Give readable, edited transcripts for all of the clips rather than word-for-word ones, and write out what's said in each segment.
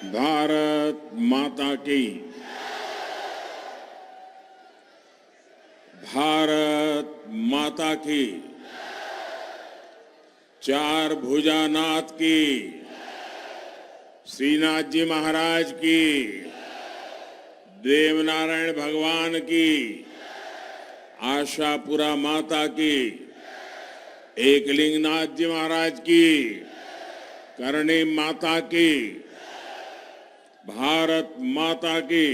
भारत माता की। भारत माता की। चार भुजानाथ की। श्रीनाथ जी महाराज की। देवनारायण भगवान की। आशापुरा माता की। एकलिंगनाथ जी महाराज की। करणी माता की। भारत माता की।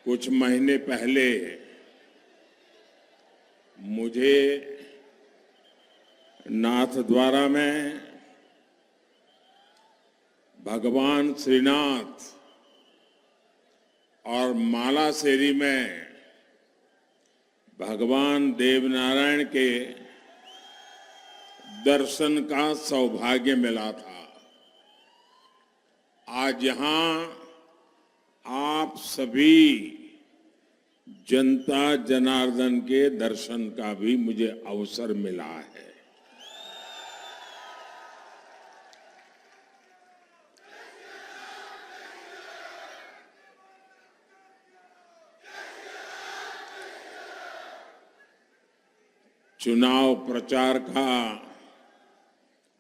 कुछ महीने पहले मुझे नाथद्वारा में भगवान श्रीनाथ और मालासेरी में भगवान देवनारायण के दर्शन का सौभाग्य मिला था। आज यहां आप सभी जनता जनार्दन के दर्शन का भी मुझे अवसर मिला है। चुनाव प्रचार का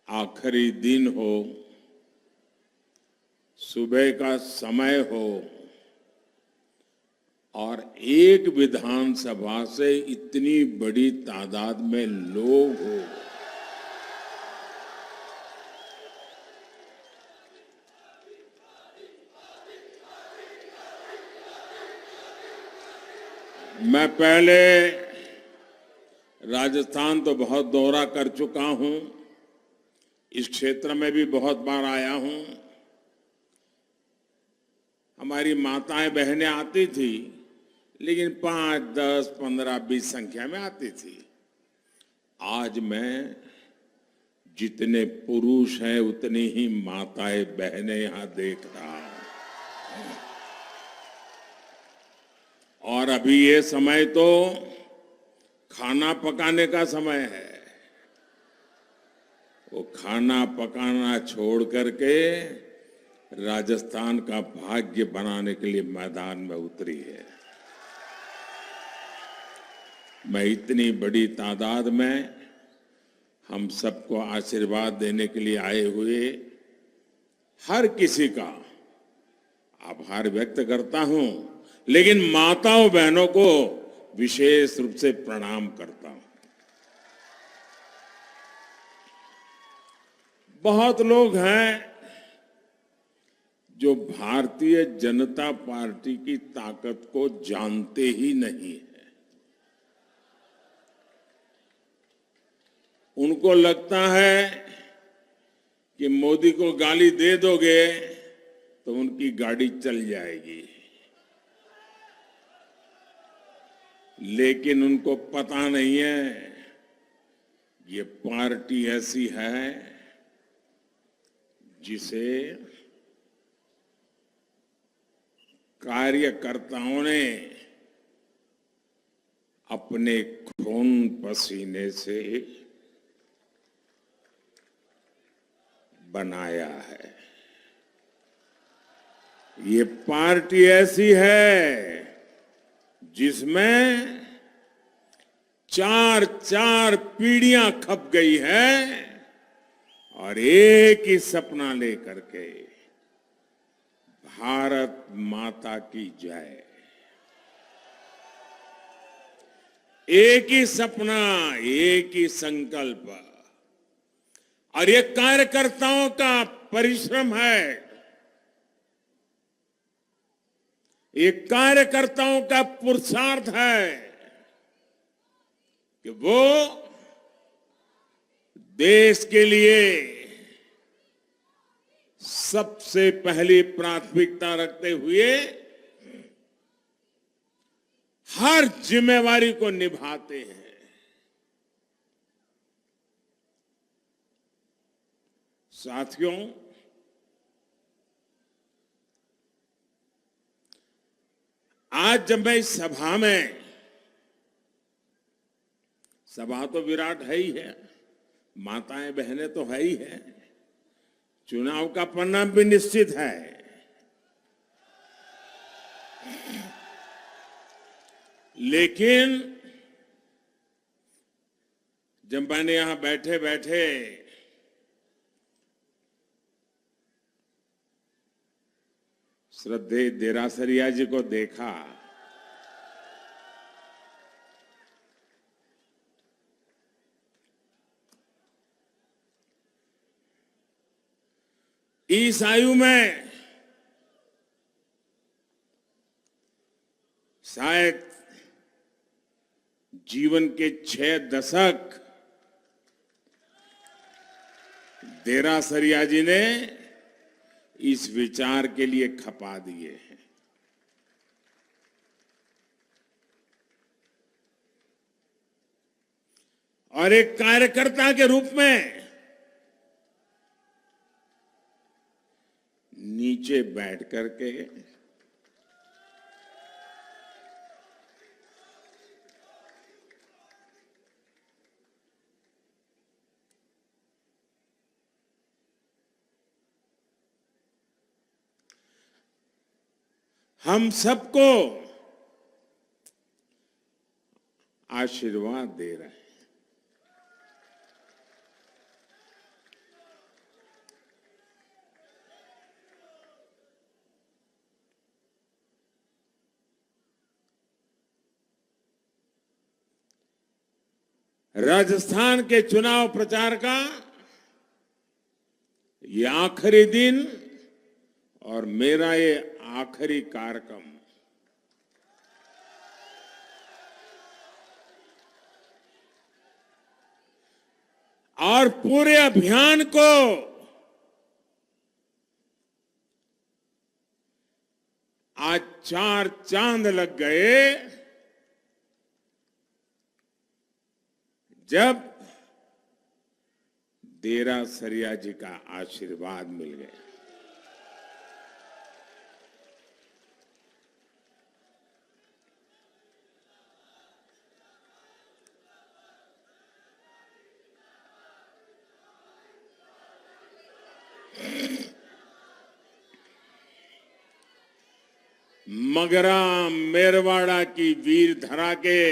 आखिरी दिन हो, सुबह का समय हो और एक विधानसभा से इतनी बड़ी तादाद में लोग हो, मैं पहले राजस्थान तो बहुत दौरा कर चुका हूं, इस क्षेत्र में भी बहुत बार आया हूं। हमारी माताएं बहनें आती थी, लेकिन 5, 10, 15, 20 संख्या में आती थी। आज मैं जितने पुरुष हैं उतनी ही माताएं बहनें यहां देख रहा हूं। और अभी ये समय तो खाना पकाने का समय है। वो खाना पकाना छोड़ करके राजस्थान का भाग्य बनाने के लिए मैदान में उतरी है। मैं इतनी बड़ी तादाद में हम सबको आशीर्वाद देने के लिए आए हुए हर किसी का आभार व्यक्त करता हूं, लेकिन माताओं बहनों को विशेष रूप से प्रणाम करता हूं। बहुत लोग हैं जो भारतीय जनता पार्टी की ताकत को जानते ही नहीं है। उनको लगता है कि मोदी को गाली दे दोगे तो उनकी गाड़ी चल जाएगी, लेकिन उनको पता नहीं है ये पार्टी ऐसी है जिसे कार्यकर्ताओं ने अपने खून पसीने से बनाया है। ये पार्टी ऐसी है जिसमें 4 पीढ़ियां खप गई है और एक ही सपना लेकर के, भारत माता की जय। एक ही सपना, एक ही संकल्प, और ये कार्यकर्ताओं का परिश्रम है। ये कार्यकर्ताओं का पुरुषार्थ है कि वो देश के लिए सबसे पहली प्राथमिकता रखते हुए हर जिम्मेवारी को निभाते हैं। साथियों, आज जब मैं इस सभा में, सभा तो विराट है ही है, माताएं बहनें तो है ही है, चुनाव का परिणाम भी निश्चित है, लेकिन जब मैंने यहां बैठे बैठे श्रद्धेय देरासरिया जी को देखा, इस आयु में शायद जीवन के 6 दशक देरासरिया जी ने इस विचार के लिए खपा दिए हैं। और एक कार्यकर्ता के रूप में नीचे बैठ करके हम सबको आशीर्वाद दे रहे हैं। राजस्थान के चुनाव प्रचार का ये आखिरी दिन और मेरा ये आखिरी कार्यक्रम, और पूरे अभियान को आज 4 चांद लग गए जब देरासरिया जी का आशीर्वाद मिल गया। मगरा मेरवाड़ा की वीर धरा के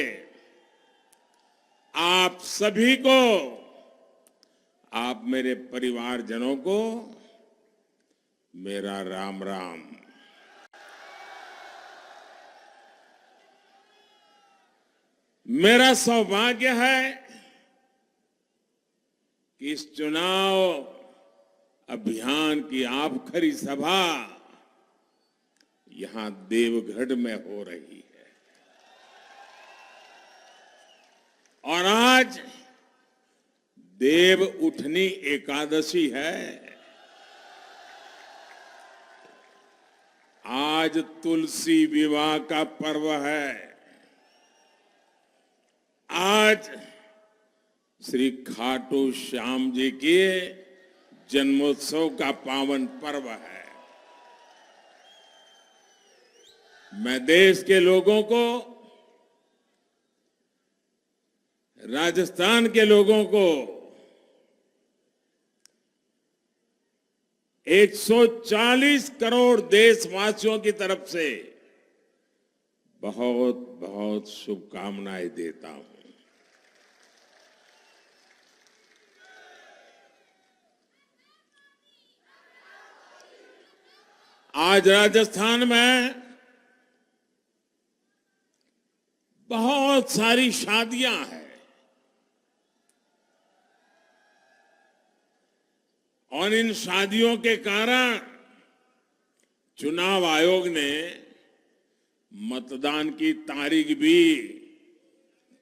आप सभी को, आप मेरे परिवारजनों को मेरा राम राम। मेरा सौभाग्य है कि इस चुनाव अभियान की आखिरी सभा यहां देवगढ़ में हो रही है, और आज देव उठनी एकादशी है। आज तुलसी विवाह का पर्व है। आज श्री खाटू श्याम जी के जन्मोत्सव का पावन पर्व है। मैं देश के लोगों को, राजस्थान के लोगों को 140 करोड़ देशवासियों की तरफ से बहुत बहुत शुभकामनाएं देता हूं। आज राजस्थान में बहुत सारी शादियां हैं, और इन शादियों के कारण चुनाव आयोग ने मतदान की तारीख भी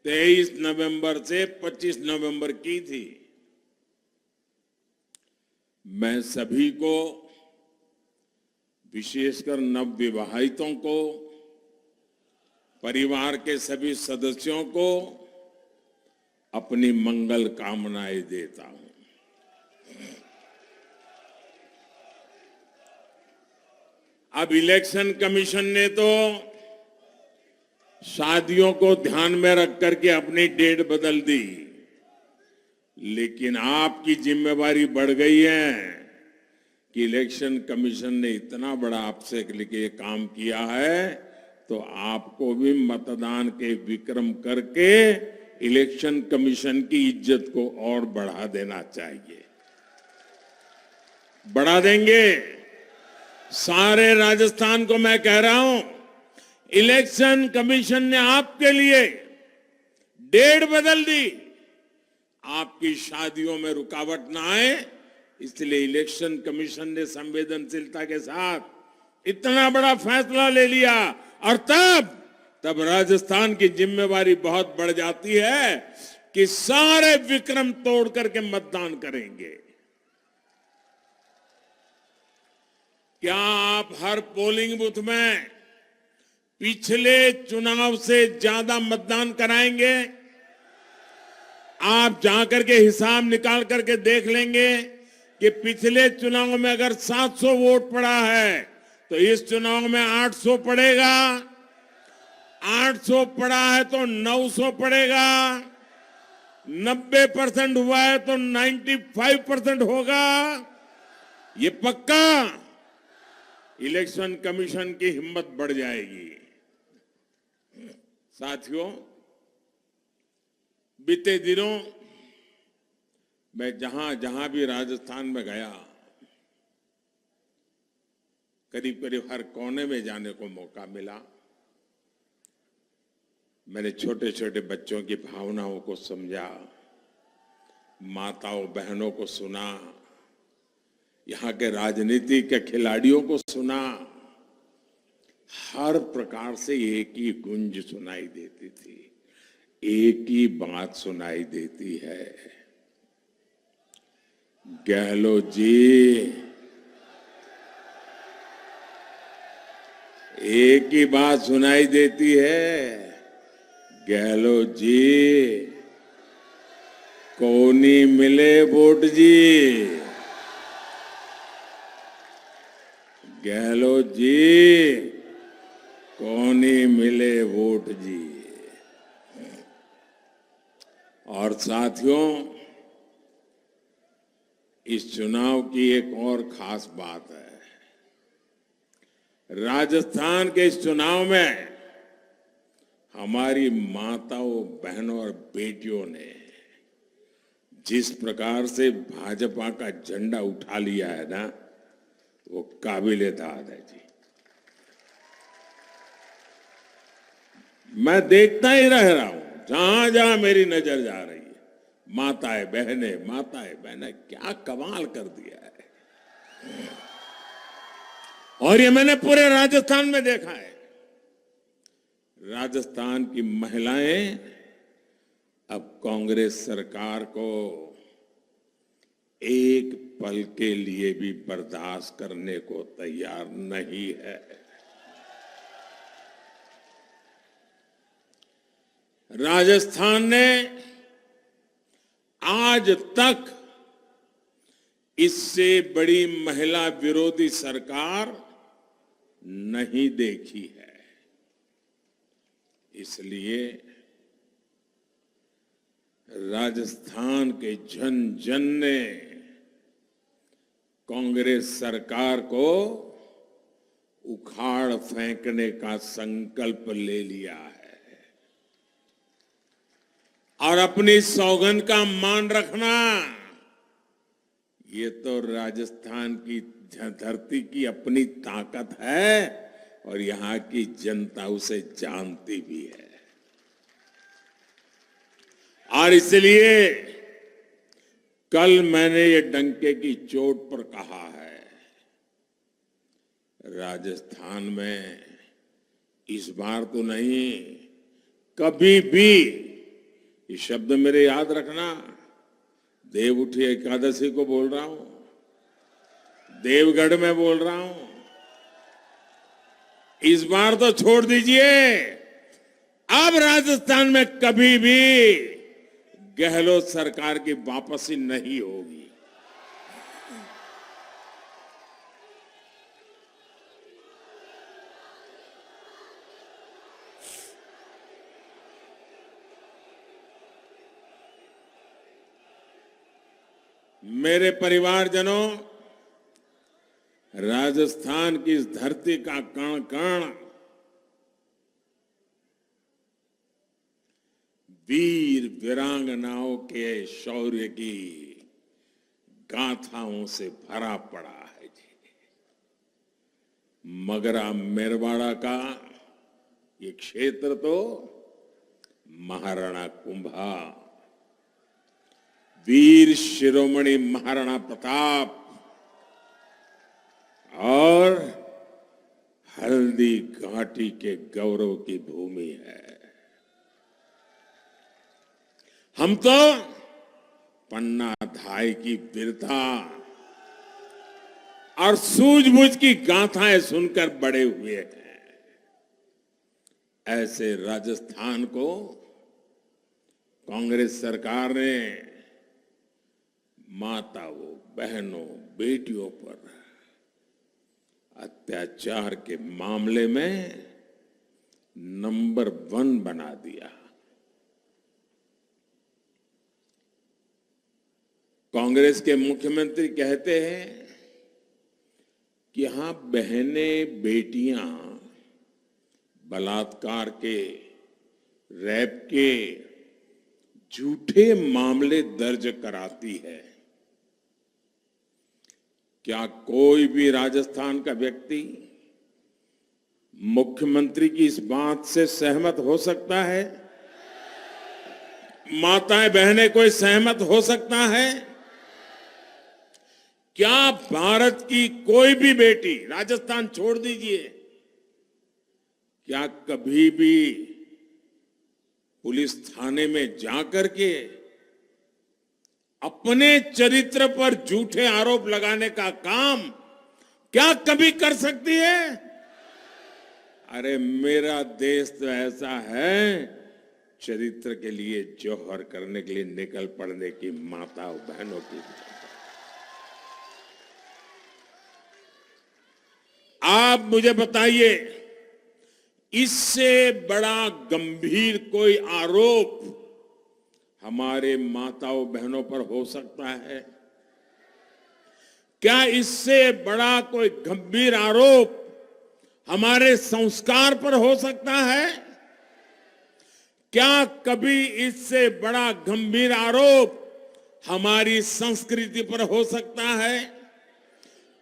23 नवंबर से 25 नवंबर की थी। मैं सभी को, विशेषकर नवविवाहितों को, परिवार के सभी सदस्यों को अपनी मंगल कामनाएं देता हूं। अब इलेक्शन कमीशन ने तो शादियों को ध्यान में रख करके अपनी डेट बदल दी, लेकिन आपकी जिम्मेवारी बढ़ गई है कि इलेक्शन कमीशन ने इतना बड़ा आपसे लेके काम किया है, तो आपको भी मतदान के विक्रम करके इलेक्शन कमीशन की इज्जत को और बढ़ा देना चाहिए। बढ़ा देंगे। सारे राजस्थान को मैं कह रहा हूं, इलेक्शन कमीशन ने आपके लिए डेट बदल दी, आपकी शादियों में रुकावट ना आए, इसलिए इलेक्शन कमीशन ने संवेदनशीलता के साथ इतना बड़ा फैसला ले लिया। और तब राजस्थान की जिम्मेवारी बहुत बढ़ जाती है कि सारे विक्रम तोड़ करके मतदान करेंगे। क्या आप हर पोलिंग बूथ में पिछले चुनाव से ज्यादा मतदान कराएंगे? आप जाकर के हिसाब निकाल करके देख लेंगे कि पिछले चुनाव में अगर 700 वोट पड़ा है तो इस चुनाव में 800 पड़ेगा, 800 पड़ा है तो 900 पड़ेगा, 90% हुआ है तो 95% होगा। ये पक्का। इलेक्शन कमीशन की हिम्मत बढ़ जाएगी। साथियों, बीते दिनों मैं जहां जहां भी राजस्थान में गया, करीब करीब हर कोने में जाने को मौका मिला। मैंने छोटे छोटे बच्चों की भावनाओं को समझा, माताओं बहनों को सुना, यहां के राजनीति के खिलाड़ियों को सुना। हर प्रकार से एक ही गुंज सुनाई देती थी, एक ही बात सुनाई देती है, गहलोत जी, एक ही बात सुनाई देती है, गहलोत जी कोनी मिले वोट जी, गहलोत जी कोनी मिले वोट जी। और साथियों, इस चुनाव की एक और खास बात है। राजस्थान के इस चुनाव में हमारी माताओं बहनों और बेटियों ने जिस प्रकार से भाजपा का झंडा उठा लिया है ना, वो काबिल-ए-दाद है जी। मैं देखता ही रह रहा हूं, जहां जहां मेरी नजर जा रही है, माताएं बहनें क्या कमाल कर दिया है। और ये मैंने पूरे राजस्थान में देखा है। राजस्थान की महिलाएं अब कांग्रेस सरकार को एक पल के लिए भी बर्दाश्त करने को तैयार नहीं है। राजस्थान ने आज तक इससे बड़ी महिला विरोधी सरकार नहीं देखी है। इसलिए राजस्थान के जन जन ने कांग्रेस सरकार को उखाड़ फेंकने का संकल्प ले लिया है और अपनी सौगंध का मान रखना, ये तो राजस्थान की धरती की अपनी ताकत है और यहां की जनता उसे जानती भी है। और इसलिए कल मैंने ये डंके की चोट पर कहा है, राजस्थान में इस बार तो नहीं, कभी भी, ये शब्द मेरे याद रखना, देव उठी एकादशी को बोल रहा हूं, देवगढ़ में बोल रहा हूं, इस बार तो छोड़ दीजिए, अब राजस्थान में कभी भी गहलोत सरकार की वापसी नहीं होगी। मेरे परिवारजनों, राजस्थान की इस धरती का कण कण वीर वीरांगनाओं के शौर्य की गाथाओं से भरा पड़ा है जी। मगरा मेरवाड़ा का ये क्षेत्र तो महाराणा कुंभा, वीर शिरोमणि महाराणा प्रताप और हल्दी घाटी के गौरव की भूमि है। हम तो पन्ना धाय की वीरता और सूझबूझ की गाथाएं सुनकर बड़े हुए हैं। ऐसे राजस्थान को कांग्रेस सरकार ने माताओं, बहनों, बेटियों पर अत्याचार के मामले में नंबर 1 बना दिया। कांग्रेस के मुख्यमंत्री कहते हैं कि यहां बहनें, बेटियां बलात्कार के, रेप के झूठे मामले दर्ज कराती है। क्या कोई भी राजस्थान का व्यक्ति मुख्यमंत्री की इस बात से सहमत हो सकता है? माताएं, बहनें, कोई सहमत हो सकता है? क्या भारत की कोई भी बेटी, राजस्थान छोड़ दीजिए, क्या कभी भी पुलिस थाने में जाकर के अपने चरित्र पर झूठे आरोप लगाने का काम क्या कभी कर सकती है? अरे मेरा देश तो ऐसा है, चरित्र के लिए जौहर करने के लिए निकल पड़ने की माताओं, बहनों की। आप मुझे बताइए, इससे बड़ा गंभीर कोई आरोप हमारे माताओं, बहनों पर हो सकता है? क्या इससे बड़ा कोई गंभीर आरोप हमारे संस्कार पर हो सकता है? क्या कभी इससे बड़ा गंभीर आरोप हमारी संस्कृति पर हो सकता है?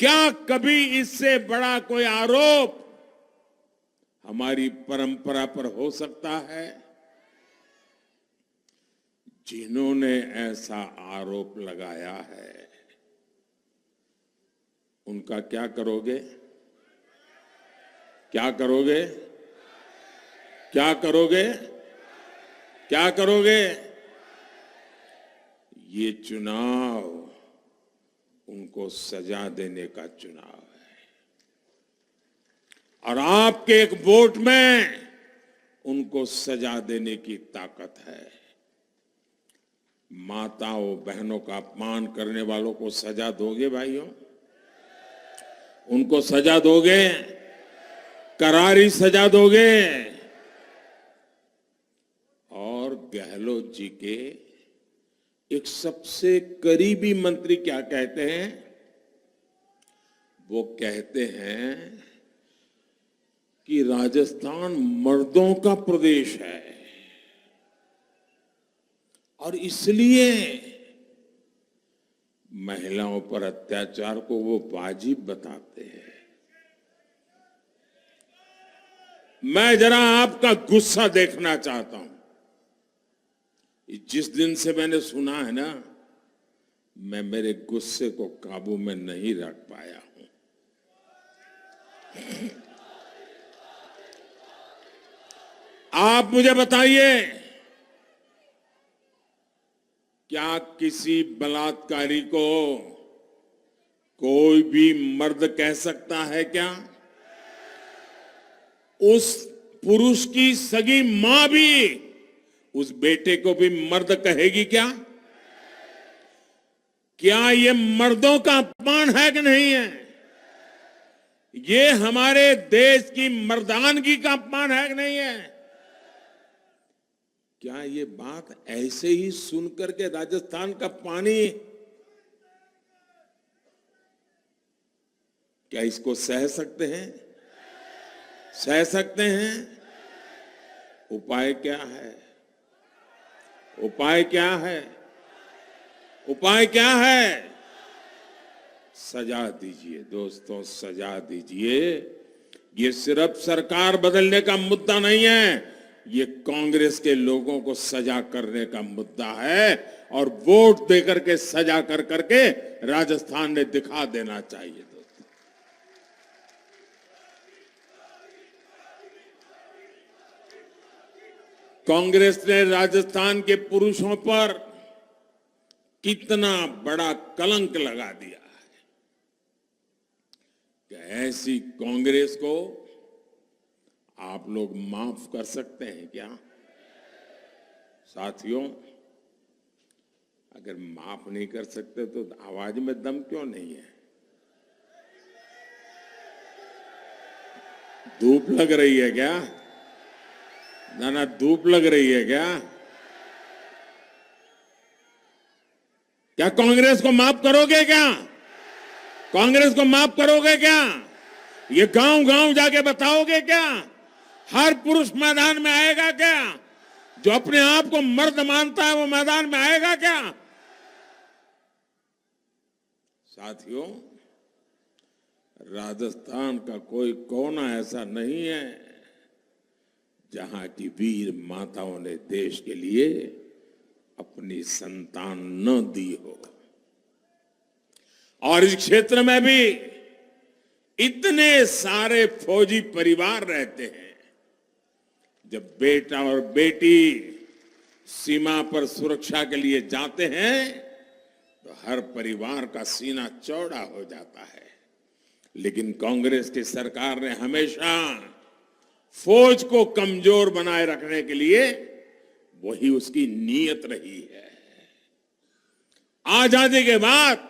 क्या कभी इससे बड़ा कोई आरोप हमारी परंपरा पर हो सकता है? जिन्होंने ऐसा आरोप लगाया है, उनका क्या करोगे? क्या करोगे? क्या करोगे? क्या करोगे? ये चुनाव उनको सजा देने का चुनाव है और आपके एक वोट में उनको सजा देने की ताकत है। माताओं, बहनों का अपमान करने वालों को सजा दोगे भाइयों? उनको सजा दोगे? करारी सजा दोगे? और गहलोत जी के एक सबसे करीबी मंत्री क्या कहते हैं? वो कहते हैं कि राजस्थान मर्दों का प्रदेश है और इसलिए महिलाओं पर अत्याचार को वो वाजिब बताते हैं। मैं जरा आपका गुस्सा देखना चाहता हूं। जिस दिन से मैंने सुना है ना, मैं मेरे गुस्से को काबू में नहीं रख पाया हूं। आप मुझे बताइए, क्या किसी बलात्कारी को कोई भी मर्द कह सकता है क्या? उस पुरुष की सगी मां भी उस बेटे को भी मर्द कहेगी क्या? क्या ये मर्दों का अपमान है कि नहीं है? ये हमारे देश की मर्दानगी का अपमान है कि नहीं है? क्या ये बात ऐसे ही सुनकर के राजस्थान का पानी क्या इसको सह सकते हैं? सह सकते हैं? उपाय क्या है? उपाय क्या है? उपाय क्या है? सजा दीजिए दोस्तों, सजा दीजिए। ये सिर्फ सरकार बदलने का मुद्दा नहीं है, ये कांग्रेस के लोगों को सजा करने का मुद्दा है। और वोट देकर के सजा कर करके राजस्थान ने दिखा देना चाहिए दोस्तों। कांग्रेस ने राजस्थान के पुरुषों पर कितना बड़ा कलंक लगा दिया है कि ऐसी कांग्रेस को आप लोग माफ कर सकते हैं क्या? साथियों, अगर माफ नहीं कर सकते तो आवाज में दम क्यों नहीं है? धूप लग रही है क्या? ना धूप लग रही है क्या? क्या कांग्रेस को माफ करोगे क्या? कांग्रेस को माफ करोगे क्या? ये गांव गांव जाके बताओगे क्या? हर पुरुष मैदान में आएगा क्या? जो अपने आप को मर्द मानता है वो मैदान में आएगा क्या? साथियों, राजस्थान का कोई कोना ऐसा नहीं है जहां की वीर माताओं ने देश के लिए अपनी संतान न दी हो। और इस क्षेत्र में भी इतने सारे फौजी परिवार रहते हैं। जब बेटा और बेटी सीमा पर सुरक्षा के लिए जाते हैं तो हर परिवार का सीना चौड़ा हो जाता है। लेकिन कांग्रेस की सरकार ने हमेशा फौज को कमजोर बनाए रखने के लिए वही उसकी नीयत रही है। आजादी के बाद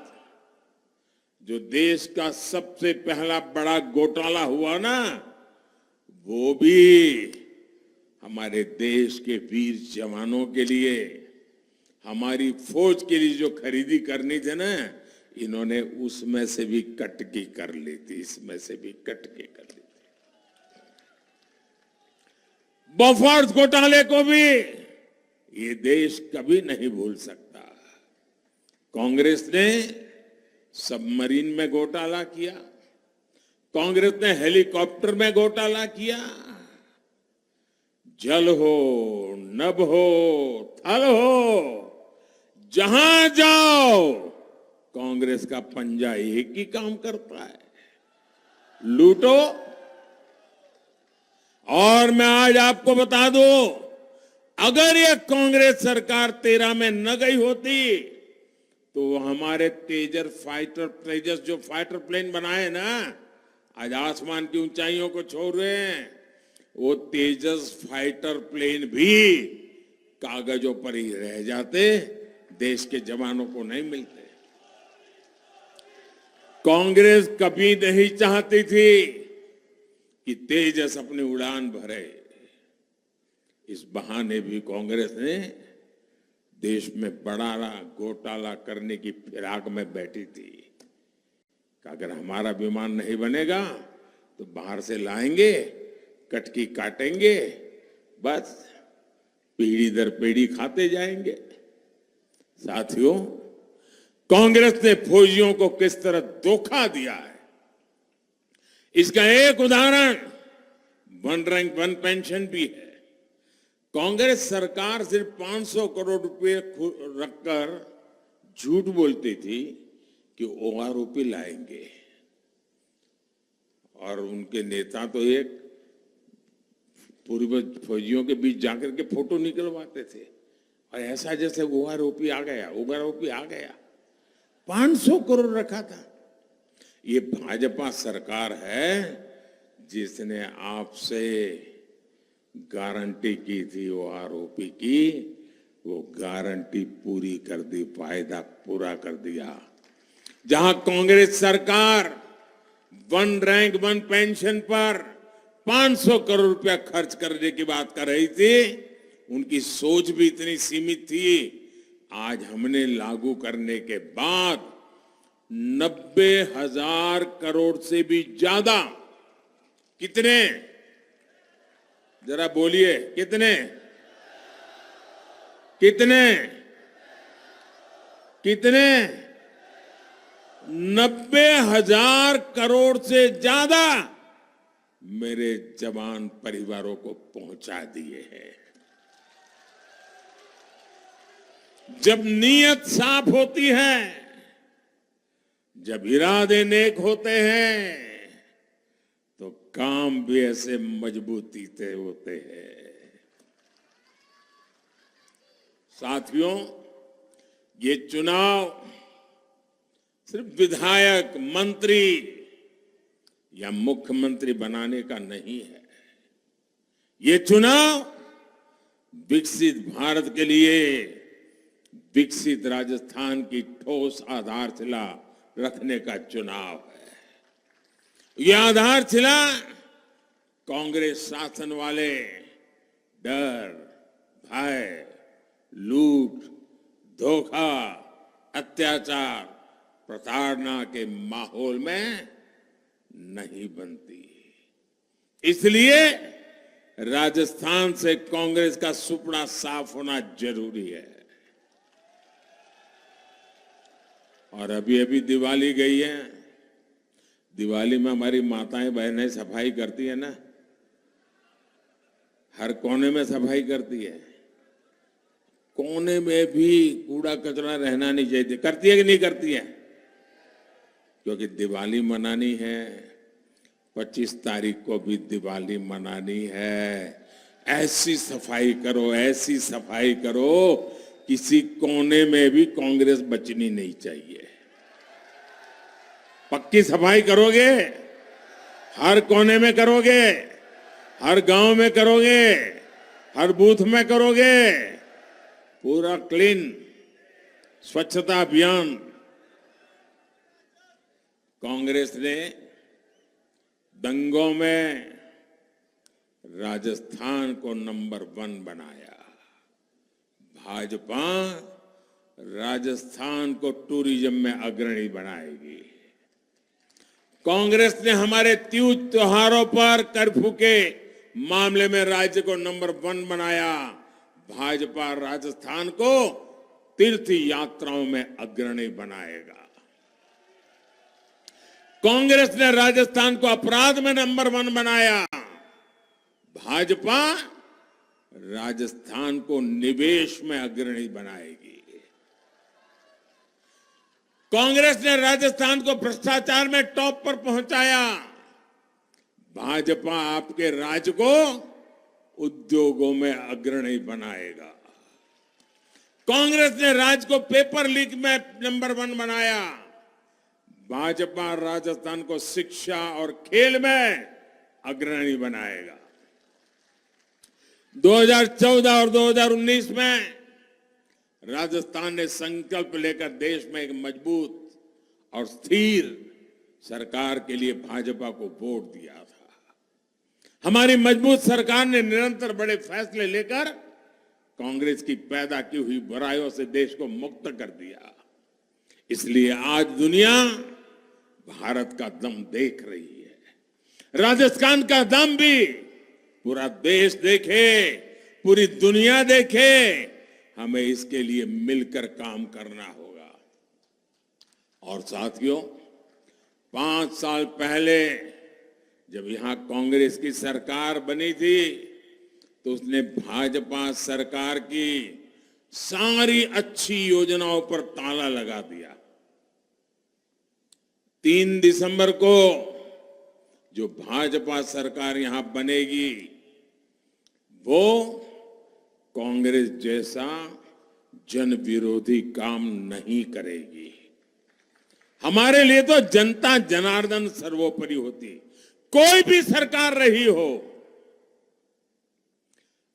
जो देश का सबसे पहला बड़ा घोटाला हुआ ना, वो भी हमारे देश के वीर जवानों के लिए, हमारी फौज के लिए जो खरीदी करनी थी ना, इन्होंने उसमें से भी कटकी कर ली थी, इसमें से भी कटकी कर ली थी। बोफोर्स घोटाले को भी ये देश कभी नहीं भूल सकता। कांग्रेस ने सबमरीन में घोटाला किया, कांग्रेस ने हेलीकॉप्टर में घोटाला किया। जल हो, नभ हो, थल हो, जहां जाओ कांग्रेस का पंजा एक ही काम करता है, लूटो। और मैं आज आपको बता दूं, अगर ये कांग्रेस सरकार 13 में न गई होती तो हमारे तेजस जो फाइटर प्लेन बनाए ना, आज आसमान की ऊंचाइयों को छोड़ रहे हैं, वो तेजस फाइटर प्लेन भी कागजों पर ही रह जाते, देश के जवानों को नहीं मिलते। कांग्रेस कभी नहीं चाहती थी कि तेजस अपनी उड़ान भरे। इस बहाने भी कांग्रेस ने देश में बड़ा घोटाला करने की फिराक में बैठी थी कि अगर हमारा विमान नहीं बनेगा तो बाहर से लाएंगे, कटकी काटेंगे, बस पीढ़ी दर पीढ़ी खाते जाएंगे। साथियों, कांग्रेस ने फौजियों को किस तरह धोखा दिया है, इसका एक उदाहरण वन रैंक वन पेंशन भी है। कांग्रेस सरकार सिर्फ 500 करोड़ रुपए रखकर झूठ बोलती थी कि ओआरओपी लाएंगे, और उनके नेता तो एक पूर्व फौजियों के बीच जाकर के फोटो निकलवाते थे, और ऐसा जैसे ओआरओपी आ गया, ओआरओपी आ गया। 500 करोड़ रखा था। ये भाजपा सरकार है जिसने आपसे गारंटी की थी ओआरओपी की, वो गारंटी पूरी कर दी, वायदा पूरा कर दिया। जहां कांग्रेस सरकार वन रैंक वन पेंशन पर 500 करोड़ रुपया खर्च करने की बात कर रही थी, उनकी सोच भी इतनी सीमित थी। आज हमने लागू करने के बाद 90,000 करोड़ से भी ज्यादा। कितने? जरा बोलिए, कितने? कितने? कितने? 90,000 करोड़ से ज्यादा मेरे जवान परिवारों को पहुंचा दिए हैं। जब नीयत साफ होती है, जब इरादे नेक होते हैं, तो काम भी ऐसे मजबूती से होते हैं। साथियों, ये चुनाव सिर्फ विधायक, मंत्री या मुख्यमंत्री बनाने का नहीं है। ये चुनाव विकसित भारत के लिए विकसित राजस्थान की ठोस आधारशिला रखने का चुनाव है। यह आधारशिला कांग्रेस शासन वाले डर, भय, लूट, धोखा, अत्याचार, प्रताड़ना के माहौल में नहीं बनती। इसलिए राजस्थान से कांग्रेस का सुपड़ा साफ होना जरूरी है। और अभी अभी दिवाली गई है। दिवाली में हमारी माताएं बहनें सफाई करती है ना, हर कोने में सफाई करती है। कोने में भी कूड़ा कचरा रहना नहीं चाहिए। करती है कि नहीं करती है? क्योंकि दिवाली मनानी है, 25 तारीख को भी दिवाली मनानी है। ऐसी सफाई करो, ऐसी सफाई करो, किसी कोने में भी कांग्रेस बचनी नहीं चाहिए। पक्की सफाई करोगे? हर कोने में करोगे? हर गांव में करोगे? हर बूथ में करोगे? पूरा क्लीन स्वच्छता अभियान। कांग्रेस ने दंगों में राजस्थान को नंबर 1 बनाया। भाजपा राजस्थान को टूरिज्म में अग्रणी बनाएगी। कांग्रेस ने हमारे तीज त्योहारों पर कर्फ्यू के मामले में राज्य को नंबर 1 बनाया। भाजपा राजस्थान को तीर्थ यात्राओं में अग्रणी बनाएगा। कांग्रेस ने राजस्थान को अपराध में नंबर 1 बनाया। भाजपा राजस्थान को निवेश में अग्रणी बनाएगी। कांग्रेस ने राजस्थान को भ्रष्टाचार में टॉप पर पहुंचाया। भाजपा आपके राज्य को उद्योगों में अग्रणी बनाएगा। कांग्रेस ने राज्य को पेपर लीक में नंबर 1 बनाया। भाजपा राजस्थान को शिक्षा और खेल में अग्रणी बनाएगा। 2014 और 2019 में राजस्थान ने संकल्प लेकर देश में एक मजबूत और स्थिर सरकार के लिए भाजपा को वोट दिया था। हमारी मजबूत सरकार ने निरंतर बड़े फैसले लेकर कांग्रेस की पैदा की हुई बुराइयों से देश को मुक्त कर दिया। इसलिए आज दुनिया भारत का दम देख रही है। राजस्थान का दम भी पूरा देश देखे, पूरी दुनिया देखे। हमें इसके लिए मिलकर काम करना होगा। और साथियों, 5 साल पहले जब यहां कांग्रेस की सरकार बनी थी, तो उसने भाजपा सरकार की सारी अच्छी योजनाओं पर ताला लगा दिया। 3 दिसंबर को जो भाजपा सरकार यहां बनेगी, वो कांग्रेस जैसा जन विरोधी काम नहीं करेगी। हमारे लिए तो जनता जनार्दन सर्वोपरि होती। कोई भी सरकार रही हो,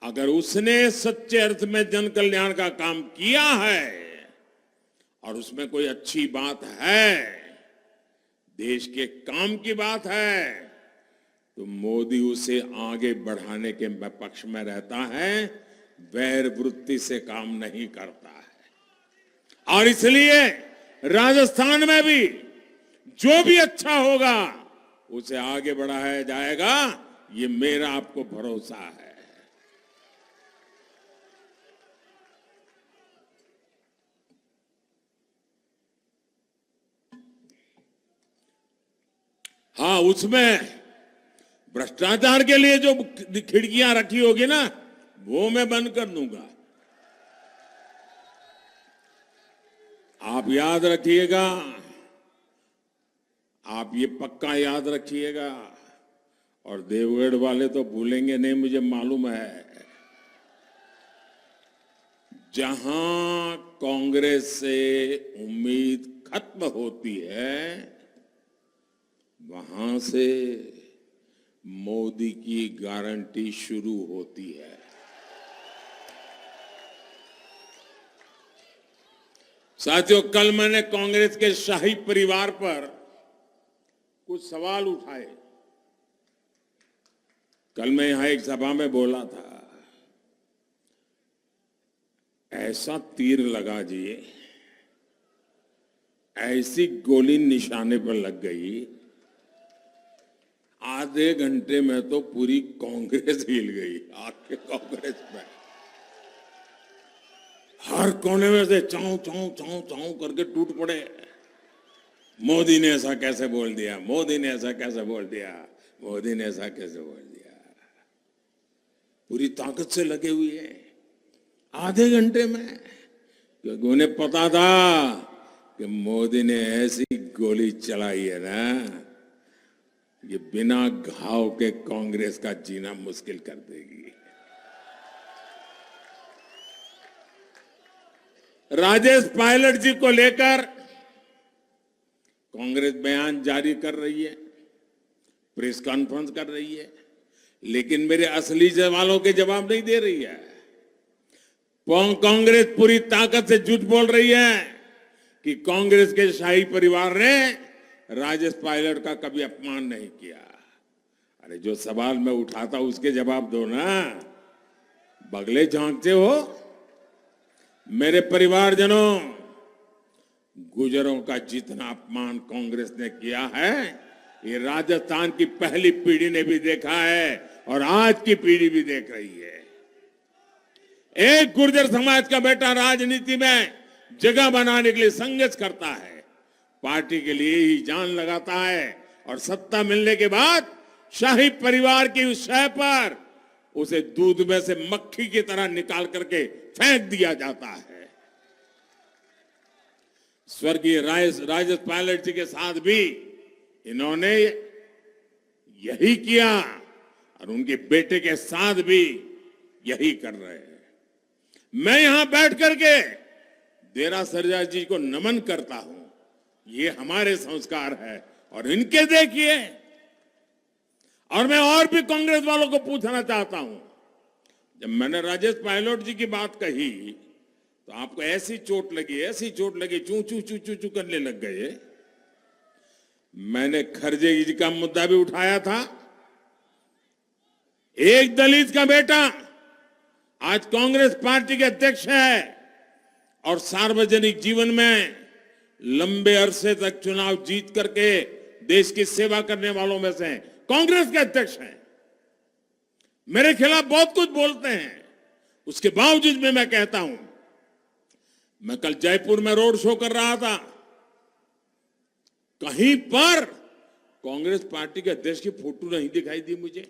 अगर उसने सच्चे अर्थ में जन कल्याण का काम किया है और उसमें कोई अच्छी बात है, देश के काम की बात है, तो मोदी उसे आगे बढ़ाने के पक्ष में रहता है, वैर वृत्ति से काम नहीं करता है। और इसलिए राजस्थान में भी जो भी अच्छा होगा उसे आगे बढ़ाया जाएगा, ये मेरा आपको भरोसा है। हाँ, उसमें भ्रष्टाचार के लिए जो खिड़कियां रखी होगी ना, वो मैं बंद कर दूंगा। आप याद रखिएगा, आप ये पक्का याद रखिएगा, और देवगढ़ वाले तो भूलेंगे नहीं, मुझे मालूम है। जहां कांग्रेस से उम्मीद खत्म होती है, वहां से मोदी की गारंटी शुरू होती है। साथियों, कल मैंने कांग्रेस के शाही परिवार पर कुछ सवाल उठाए। कल मैं यहां एक सभा में बोला था, ऐसा तीर लगा जी, ऐसी गोली निशाने पर लग गई, आधे घंटे में तो पूरी कांग्रेस हिल गई। आपके कांग्रेस में हर कोने में से चाऊ चाऊ चाऊ चाऊ करके टूट पड़े। मोदी ने ऐसा कैसे बोल दिया, मोदी ने ऐसा कैसे बोल दिया, मोदी ने ऐसा कैसे बोल दिया। पूरी ताकत से लगे हुए हैं आधे घंटे में, क्योंकि उन्हें पता था कि मोदी ने ऐसी गोली चलाई है ना, ये बिना घाव के कांग्रेस का जीना मुश्किल कर देगी। राजेश पायलट जी को लेकर कांग्रेस बयान जारी कर रही है, प्रेस कॉन्फ्रेंस कर रही है, लेकिन मेरे असली सवालों के जवाब नहीं दे रही है। कांग्रेस पूरी ताकत से झूठ बोल रही है कि कांग्रेस के शाही परिवार ने राजेश पायलट का कभी अपमान नहीं किया। अरे, जो सवाल मैं उठाता उसके जवाब दो ना, बगले झांकते हो। मेरे परिवारजनों, गुजरों का जितना अपमान कांग्रेस ने किया है, ये राजस्थान की पहली पीढ़ी ने भी देखा है और आज की पीढ़ी भी देख रही है। एक गुर्जर समाज का बेटा राजनीति में जगह बनाने के लिए संघर्ष करता है, पार्टी के लिए ही जान लगाता है, और सत्ता मिलने के बाद शाही परिवार की उस शय पर उसे दूध में से मक्खी की तरह निकाल करके फेंक दिया जाता है। स्वर्गीय राजेश पायलट जी के साथ भी इन्होंने यही किया, और उनके बेटे के साथ भी यही कर रहे हैं। मैं यहां बैठ करके देरासरिया जी को नमन करता हूं, ये हमारे संस्कार है, और इनके देखिए। और मैं और भी कांग्रेस वालों को पूछना चाहता हूं, जब मैंने राजेश पायलट जी की बात कही तो आपको ऐसी चोट लगी, चू चू चू चू चू करने लग गए। मैंने खरगे जी का मुद्दा भी उठाया था। एक दलित का बेटा आज कांग्रेस पार्टी के अध्यक्ष है, और सार्वजनिक जीवन में लंबे अरसे तक चुनाव जीत करके देश की सेवा करने वालों में से कांग्रेस के अध्यक्ष हैं। मेरे खिलाफ बहुत कुछ बोलते हैं, उसके बावजूद भी मैं कहता हूं, मैं कल जयपुर में रोड शो कर रहा था, कहीं पर कांग्रेस पार्टी के अध्यक्ष की फोटो नहीं दिखाई दी मुझे।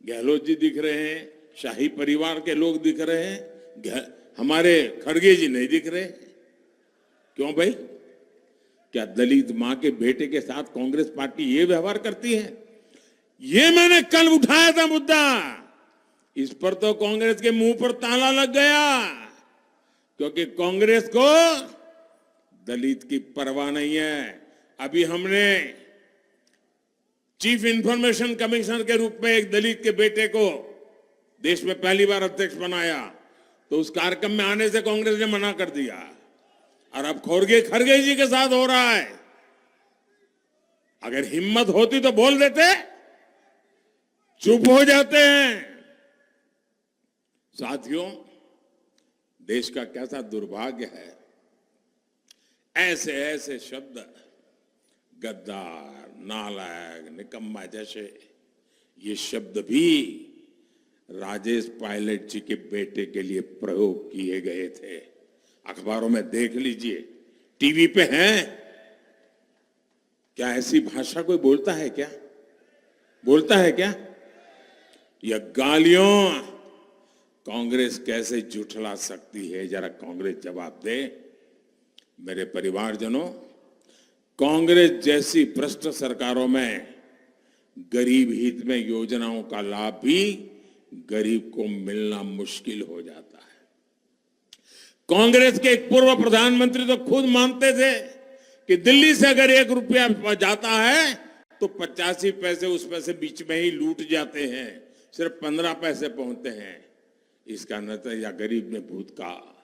गहलोत जी दिख रहे हैं, शाही परिवार के लोग दिख रहे हैं, हमारे खड़गे जी नहीं दिख रहे। क्यों भाई? क्या दलित मां के बेटे के साथ कांग्रेस पार्टी ये व्यवहार करती है? ये मैंने कल उठाया था मुद्दा। इस पर तो कांग्रेस के मुंह पर ताला लग गया, क्योंकि कांग्रेस को दलित की परवाह नहीं है। अभी हमने चीफ इंफॉर्मेशन कमिश्नर के रूप में एक दलित के बेटे को देश में पहली बार अध्यक्ष बनाया, तो उस कार्यक्रम में आने से कांग्रेस ने मना कर दिया, और अब खड़गे जी के साथ हो रहा है। अगर हिम्मत होती तो बोल देते, चुप हो जाते हैं। साथियों, देश का कैसा दुर्भाग्य है, ऐसे ऐसे शब्द गद्दार, नालायक, निकम्मा जैसे ये शब्द भी राजेश पायलट जी के बेटे के लिए प्रयोग किए गए थे। अखबारों में देख लीजिए, टीवी पे हैं। क्या ऐसी भाषा कोई बोलता है क्या? बोलता है क्या? यह गालियों कांग्रेस कैसे झुठला सकती है? जरा कांग्रेस जवाब दे। मेरे परिवारजनों, कांग्रेस जैसी भ्रष्ट सरकारों में गरीब हित में योजनाओं का लाभ भी गरीब को मिलना मुश्किल हो जाता है। कांग्रेस के एक पूर्व प्रधानमंत्री तो खुद मानते थे कि दिल्ली से अगर 1 रुपया जाता है तो 85 पैसे उसमें से बीच में ही लूट जाते हैं, सिर्फ 15 पैसे पहुंचते हैं। इसका नतीजा गरीब ने भूत का।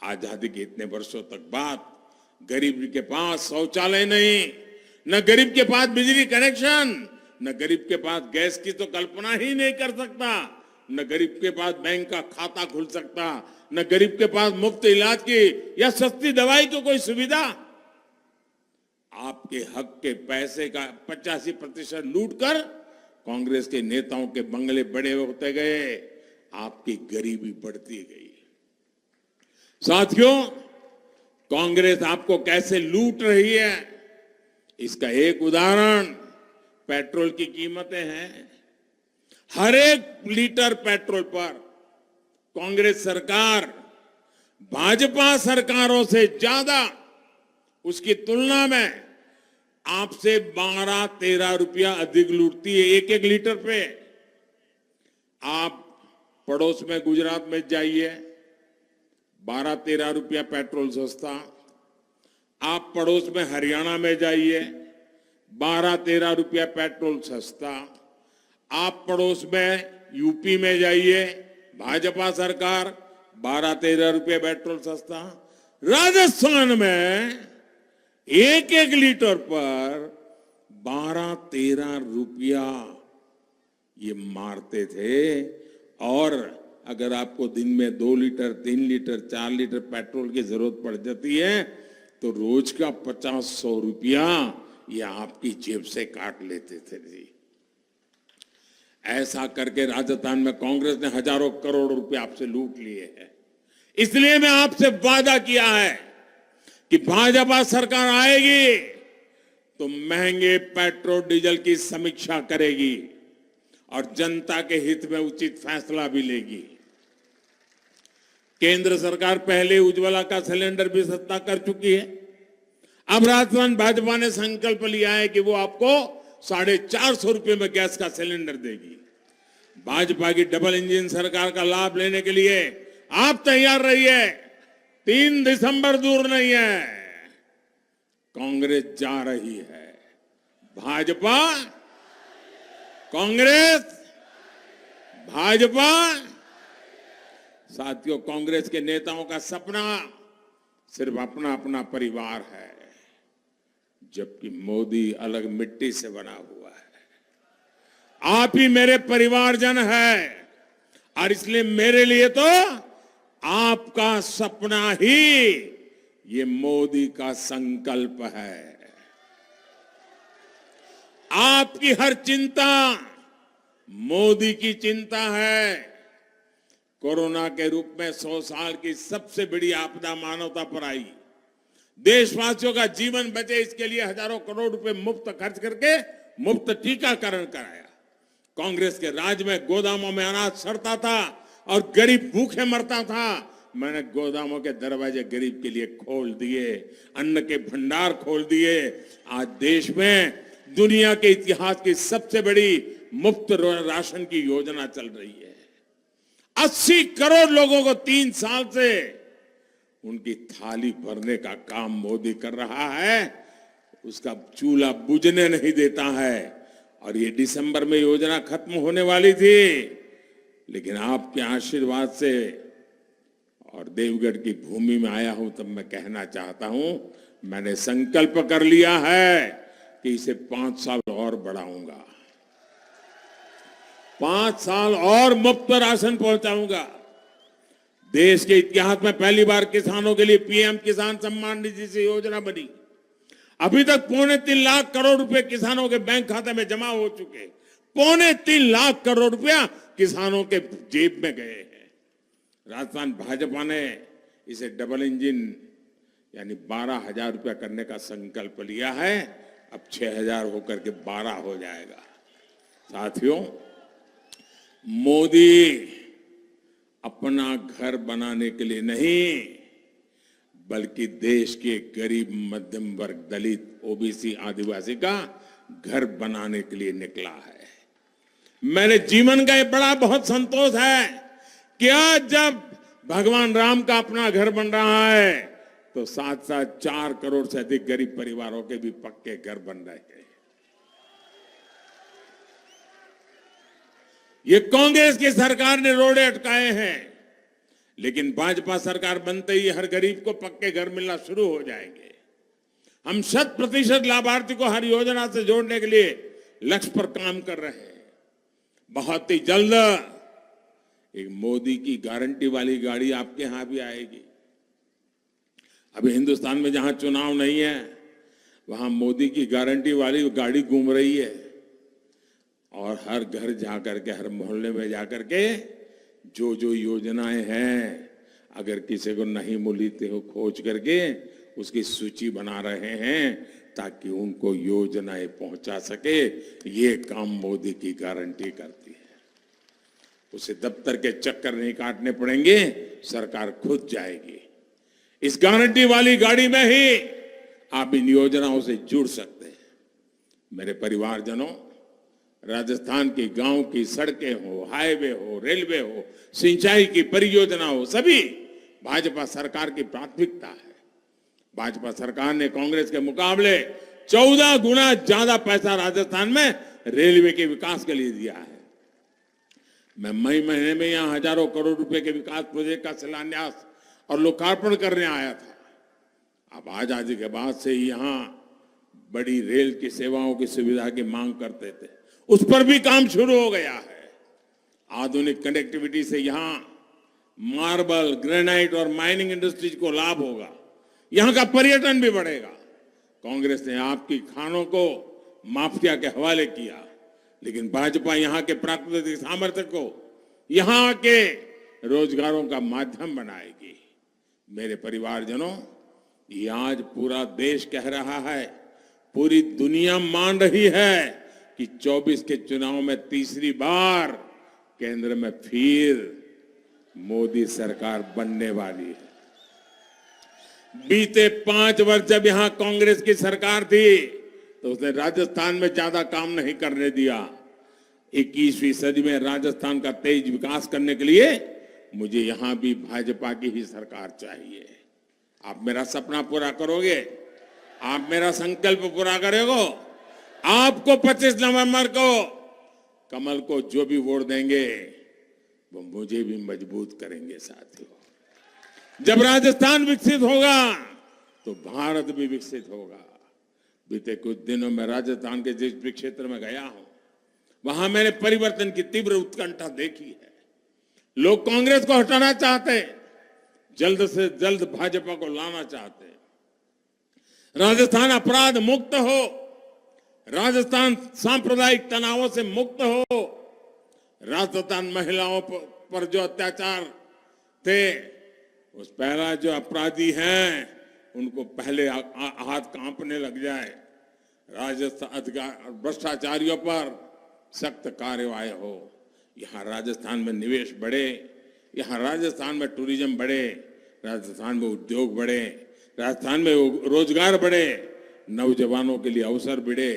आजादी के इतने वर्षों तक बाद गरीब के पास शौचालय नहीं, न गरीब के पास बिजली कनेक्शन, न गरीब के पास गैस की तो कल्पना ही नहीं कर सकता, न गरीब के पास बैंक का खाता खुल सकता, न गरीब के पास मुफ्त इलाज की या सस्ती दवाई की कोई सुविधा। आपके हक के पैसे का 85% लूटकर कांग्रेस के नेताओं के बंगले बड़े होते गए, आपकी गरीबी बढ़ती गई। साथियों, कांग्रेस आपको कैसे लूट रही है, इसका एक उदाहरण पेट्रोल की कीमतें हैं। हर एक लीटर पेट्रोल पर कांग्रेस सरकार भाजपा सरकारों से ज्यादा, उसकी तुलना में आपसे 12-13 रुपया अधिक लूटती है एक एक लीटर पे। आप पड़ोस में गुजरात में जाइए, 12-13 रुपया पेट्रोल सस्ता। आप पड़ोस में हरियाणा में जाइए, 12-13 रुपया पेट्रोल सस्ता। आप पड़ोस में यूपी में जाइए, भाजपा सरकार, 12-13 रुपया पेट्रोल सस्ता। राजस्थान में एक एक लीटर पर 12-13 रुपया ये मारते थे। और अगर आपको दिन में 2 लीटर, 3 लीटर, 4 लीटर पेट्रोल की जरूरत पड़ जाती है तो रोज का 50-100 रुपया ये आपकी जेब से काट लेते थे जी। ऐसा करके राजस्थान में कांग्रेस ने हजारों करोड़ रुपए आपसे लूट लिए हैं। इसलिए मैं आपसे वादा किया है कि भाजपा सरकार आएगी तो महंगे पेट्रोल डीजल की समीक्षा करेगी और जनता के हित में उचित फैसला भी लेगी। केंद्र सरकार पहले उज्ज्वला का सिलेंडर भी सस्ता कर चुकी है। अब राजस्थान भाजपा ने संकल्प लिया है कि वो आपको 450 रुपए में गैस का सिलेंडर देगी। भाजपा की डबल इंजन सरकार का लाभ लेने के लिए आप तैयार रहिए। 3 दिसंबर दूर नहीं है, कांग्रेस जा रही है। भाजपा, कांग्रेस, भाजपा। साथियों, कांग्रेस के नेताओं का सपना सिर्फ अपना अपना परिवार है, जबकि मोदी अलग मिट्टी से बना हुआ है। आप ही मेरे परिवारजन है और इसलिए मेरे लिए तो आपका सपना ही ये मोदी का संकल्प है। आपकी हर चिंता मोदी की चिंता है। कोरोना के रूप में 100 साल की सबसे बड़ी आपदा मानवता पर आई। देशवासियों का जीवन बचे, इसके लिए हजारों करोड़ रुपए मुफ्त खर्च करके मुफ्त टीकाकरण कराया। कांग्रेस के राज में गोदामों में अनाज सड़ता था और गरीब भूखे मरता था। मैंने गोदामों के दरवाजे गरीब के लिए खोल दिए, अन्न के भंडार खोल दिए। आज देश में दुनिया के इतिहास की सबसे बड़ी मुफ्त राशन की योजना चल रही है। 80 करोड़ लोगों को 3 साल से उनकी थाली भरने का काम मोदी कर रहा है। उसका चूल्हा बुझने नहीं देता है। और ये दिसंबर में योजना खत्म होने वाली थी, लेकिन आपके आशीर्वाद से और देवगढ़ की भूमि में आया हूं तब मैं कहना चाहता हूं, मैंने संकल्प कर लिया है कि इसे 5 साल और बढ़ाऊंगा। 5 साल और मुफ्त राशन पहुंचाऊंगा। देश के इतिहास में पहली बार किसानों के लिए पीएम किसान सम्मान निधि से योजना बनी। अभी तक 3.25 करोड़ रुपए किसानों के बैंक खाते में जमा हो चुके। 3.25 करोड़ रुपया किसानों के जेब में गए हैं। राजस्थान भाजपा ने इसे डबल इंजन यानी 12,000 रुपया करने का संकल्प लिया है। अब 6,000 होकर के 12 हो जाएगा। साथियों, मोदी अपना घर बनाने के लिए नहीं बल्कि देश के गरीब, मध्यम वर्ग, दलित, ओबीसी, आदिवासी का घर बनाने के लिए निकला है। मेरे जीवन का एक बड़ा बहुत संतोष है कि आज जब भगवान राम का अपना घर बन रहा है तो साथ साथ 4 करोड़ से अधिक गरीब परिवारों के भी पक्के घर बन रहे हैं। ये कांग्रेस की सरकार ने रोड़े अटकाए हैं, लेकिन भाजपा सरकार बनते ही हर गरीब को पक्के घर मिलना शुरू हो जाएंगे। हम 100% लाभार्थी को हर योजना से जोड़ने के लिए लक्ष्य पर काम कर रहे हैं। बहुत ही जल्द एक मोदी की गारंटी वाली गाड़ी आपके यहां भी आएगी। अभी हिंदुस्तान में जहां चुनाव नहीं है वहां मोदी की गारंटी वाली गाड़ी घूम रही है और हर घर जाकर के, हर मोहल्ले में जाकर के जो जो योजनाएं हैं, अगर किसी को नहीं मिली तो खोज करके उसकी सूची बना रहे हैं ताकि उनको योजनाएं पहुंचा सके। ये काम मोदी की गारंटी करती है। उसे दफ्तर के चक्कर नहीं काटने पड़ेंगे, सरकार खुद जाएगी। इस गारंटी वाली गाड़ी में ही आप इन योजनाओं से जुड़ सकते हैं। मेरे परिवारजनों, राजस्थान के गांव की सड़कें हो, हाईवे हो, रेलवे हो, सिंचाई की परियोजना हो, सभी भाजपा सरकार की प्राथमिकता है। भाजपा सरकार ने कांग्रेस के मुकाबले 14 गुना ज्यादा पैसा राजस्थान में रेलवे के विकास के लिए दिया है। मैं मई महीने में यहां हजारों करोड़ रुपए के विकास प्रोजेक्ट का शिलान्यास और लोकार्पण करने आया था। अब आजादी के बाद से ही यहां बड़ी रेल की सेवाओं की सुविधा की मांग करते थे, उस पर भी काम शुरू हो गया है। आधुनिक कनेक्टिविटी से यहां मार्बल, ग्रेनाइट और माइनिंग इंडस्ट्रीज को लाभ होगा। यहां का पर्यटन भी बढ़ेगा। कांग्रेस ने आपकी खानों को माफिया के हवाले किया, लेकिन भाजपा यहां के प्राकृतिक सामर्थ्य को यहां के रोजगारों का माध्यम बनाएगी। मेरे परिवारजनों, ये आज पूरा देश कह रहा है, पूरी दुनिया मान रही है कि 24 के चुनाव में तीसरी बार केंद्र में फिर मोदी सरकार बनने वाली है। बीते 5 वर्ष जब यहां कांग्रेस की सरकार थी तो उसने राजस्थान में ज्यादा काम नहीं करने दिया। 21वीं सदी में राजस्थान का तेज विकास करने के लिए मुझे यहां भी भाजपा की ही सरकार चाहिए। आप मेरा सपना पूरा करोगे? आप मेरा संकल्प पूरा करोगे? आपको 25 नवंबर को कमल को जो भी वोट देंगे वो मुझे भी मजबूत करेंगे। साथियों, जब राजस्थान विकसित होगा तो भारत भी विकसित होगा। बीते कुछ दिनों में राजस्थान के जिस भी क्षेत्र में गया हूं, वहां मैंने परिवर्तन की तीव्र उत्कंठा देखी है। लोग कांग्रेस को हटाना चाहते हैं, जल्द से जल्द भाजपा को लाना चाहते हैं। राजस्थान अपराध मुक्त हो, राजस्थान सांप्रदायिक तनावों से मुक्त हो, राजस्थान महिलाओं पर जो अत्याचार थे, उस पहला जो अपराधी हैं उनको पहले हाथ कांपने लग जाए। राजस्थान भ्रष्टाचारियों पर सख्त कार्यवाही हो। यहाँ राजस्थान में निवेश बढ़े, यहाँ राजस्थान में टूरिज्म बढ़े, राजस्थान में उद्योग बढ़े, राजस्थान में रोजगार बढ़े, नौजवानों के लिए अवसर बढ़े।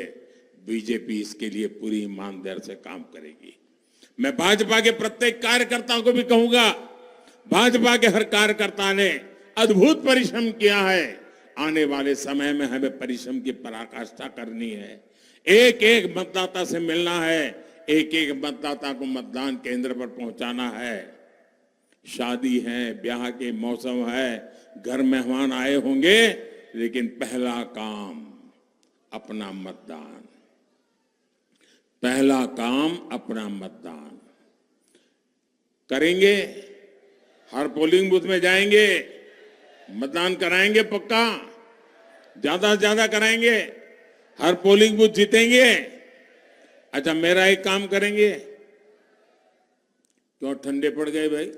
बीजेपी इसके लिए पूरी ईमानदारी से काम करेगी। मैं भाजपा के प्रत्येक कार्यकर्ताओं को भी कहूंगा, भाजपा के हर कार्यकर्ता ने अद्भुत परिश्रम किया है। आने वाले समय में हमें परिश्रम की पराकाष्ठा करनी है। एक एक मतदाता से मिलना है, एक एक मतदाता को मतदान केंद्र पर पहुंचाना है। शादी है, ब्याह के मौसम है, घर मेहमान आए होंगे, लेकिन पहला काम अपना मतदान, पहला काम अपना मतदान करेंगे। हर पोलिंग बूथ में जाएंगे, मतदान कराएंगे पक्का, ज्यादा से ज्यादा कराएंगे, हर पोलिंग बूथ जीतेंगे। अच्छा, मेरा एक काम करेंगे? क्यों ठंडे पड़ गए भाई?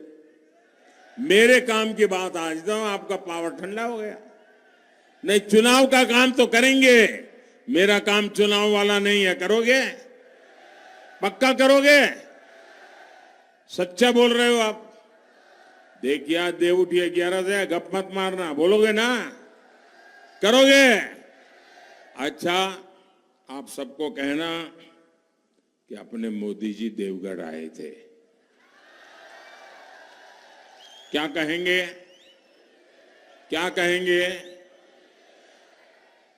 मेरे काम की बात आज तो आपका पावर ठंडा हो गया। नहीं, चुनाव का काम तो करेंगे, मेरा काम चुनाव वाला नहीं है। करोगे? पक्का करोगे? सच्चा बोल रहे हो आप? देखिए, आज देव उठिए 11 से, गप मत मारना। बोलोगे ना? करोगे? अच्छा, आप सबको कहना कि अपने मोदी जी देवगढ़ आए थे। क्या कहेंगे? क्या कहेंगे?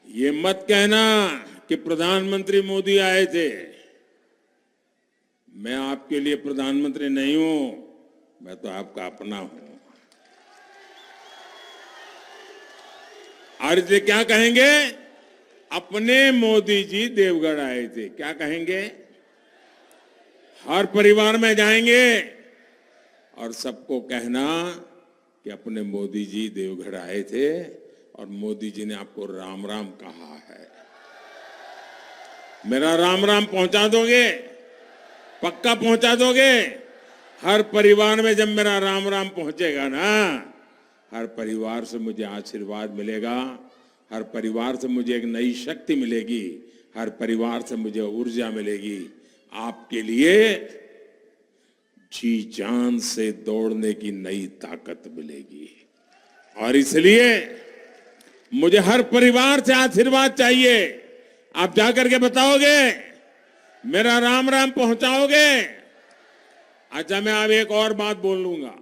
ये मत कहना कि प्रधानमंत्री मोदी आए थे। मैं आपके लिए प्रधानमंत्री नहीं हूं, मैं तो आपका अपना हूं। और इसे क्या कहेंगे? अपने मोदी जी देवगढ़ आए थे। क्या कहेंगे? हर परिवार में जाएंगे और सबको कहना कि अपने मोदी जी देवगढ़ आए थे और मोदी जी ने आपको राम राम कहा है। मेरा राम राम पहुंचा दोगे? पक्का पहुंचा दोगे? हर परिवार में जब मेरा राम राम पहुंचेगा ना, हर परिवार से मुझे आशीर्वाद मिलेगा, हर परिवार से मुझे एक नई शक्ति मिलेगी, हर परिवार से मुझे ऊर्जा मिलेगी, आपके लिए जी जान से दौड़ने की नई ताकत मिलेगी। और इसलिए मुझे हर परिवार से आशीर्वाद चाहिए। आप जाकर के बताओगे? मेरा राम राम पहुंचाओगे? अच्छा, मैं अब एक और बात बोल लूंगा,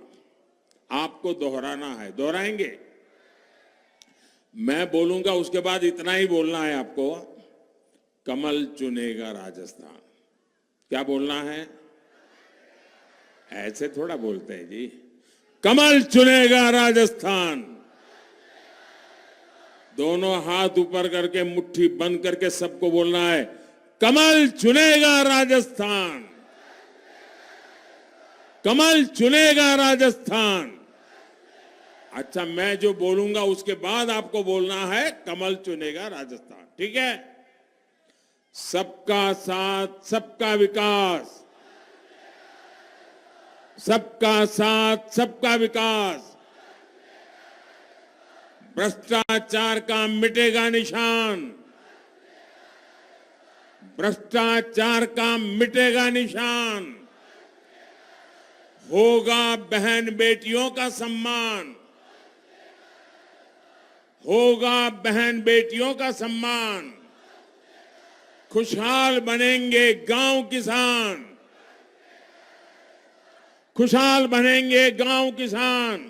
आपको दोहराना है। दोहराएंगे? मैं बोलूंगा, उसके बाद इतना ही बोलना है आपको, कमल चुनेगा राजस्थान। क्या बोलना है? ऐसे थोड़ा बोलते हैं जी। कमल चुनेगा राजस्थान। दोनों हाथ ऊपर करके मुट्ठी बंद करके सबको बोलना है, कमल चुनेगा राजस्थान, कमल चुनेगा राजस्थान। अच्छा, मैं जो बोलूंगा उसके बाद आपको बोलना है, कमल चुनेगा राजस्थान। ठीक है? सबका साथ, सबका विकास, सबका साथ, सबका विकास। भ्रष्टाचार का मिटेगा निशान, भ्रष्टाचार का मिटेगा निशान। होगा बहन बेटियों का सम्मान, होगा बहन बेटियों का सम्मान। खुशहाल बनेंगे गांव किसान, खुशहाल बनेंगे गांव किसान।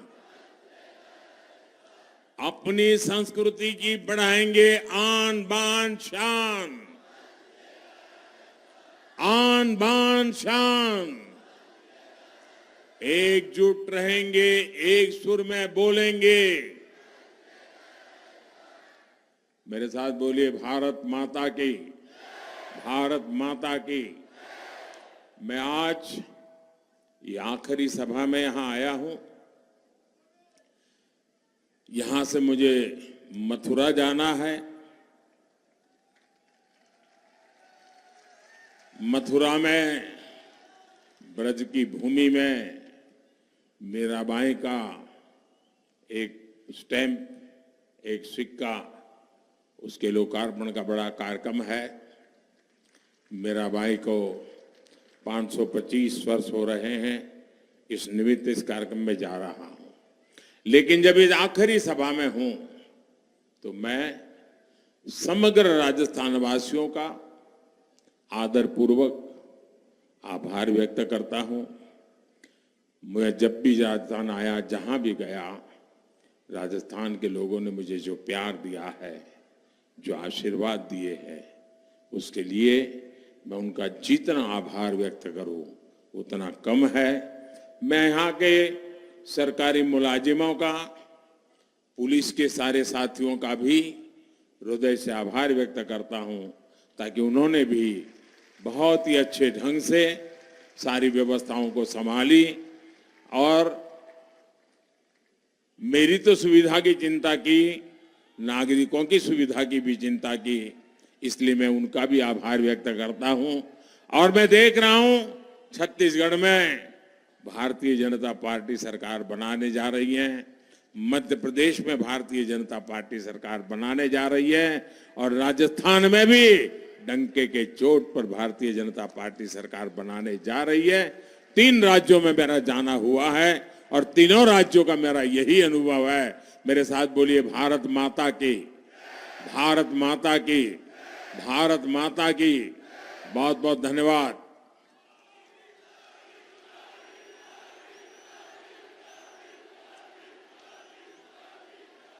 अपनी संस्कृति की बढ़ाएंगे आन बान शान, आन बान शान। एकजुट रहेंगे, एक सुर में बोलेंगे। मेरे साथ बोलिए, भारत माता की, भारत माता की। मैं आज ये आखिरी सभा में यहां आया हूं। यहां से मुझे मथुरा जाना है। मथुरा में ब्रज की भूमि में मीराबाई का एक स्टैंप, एक सिक्का, उसके लोकार्पण का बड़ा कार्यक्रम है। मीराबाई को 525 वर्ष हो रहे हैं। इस निमित्त इस कार्यक्रम में जा रहा हूं। लेकिन जब इस आखिरी सभा में हूं तो मैं समग्र राजस्थान वासियों का आदरपूर्वक आभार व्यक्त करता हूं। मैं जब भी राजस्थान आया, जहां भी गया, राजस्थान के लोगों ने मुझे जो प्यार दिया है, जो आशीर्वाद दिए हैं, उसके लिए मैं उनका जितना आभार व्यक्त करूं उतना कम है। मैं यहाँ के सरकारी मुलाजिमों का, पुलिस के सारे साथियों का भी हृदय से आभार व्यक्त करता हूं, ताकि उन्होंने भी बहुत ही अच्छे ढंग से सारी व्यवस्थाओं को संभाली और मेरी तो सुविधा की चिंता की, नागरिकों की सुविधा की भी चिंता की, इसलिए मैं उनका भी आभार व्यक्त करता हूं। और मैं देख रहा हूं छत्तीसगढ़ में भारतीय जनता पार्टी सरकार बनाने जा रही है, मध्य प्रदेश में भारतीय जनता पार्टी सरकार बनाने जा रही है, और राजस्थान में भी डंके के चोट पर भारतीय जनता पार्टी सरकार बनाने जा रही है। 3 राज्यों में मेरा जाना हुआ है और तीनों राज्यों का मेरा यही अनुभव है। मेरे साथ बोलिए भारत माता की, भारत माता की, भारत माता की। बहुत बहुत धन्यवाद।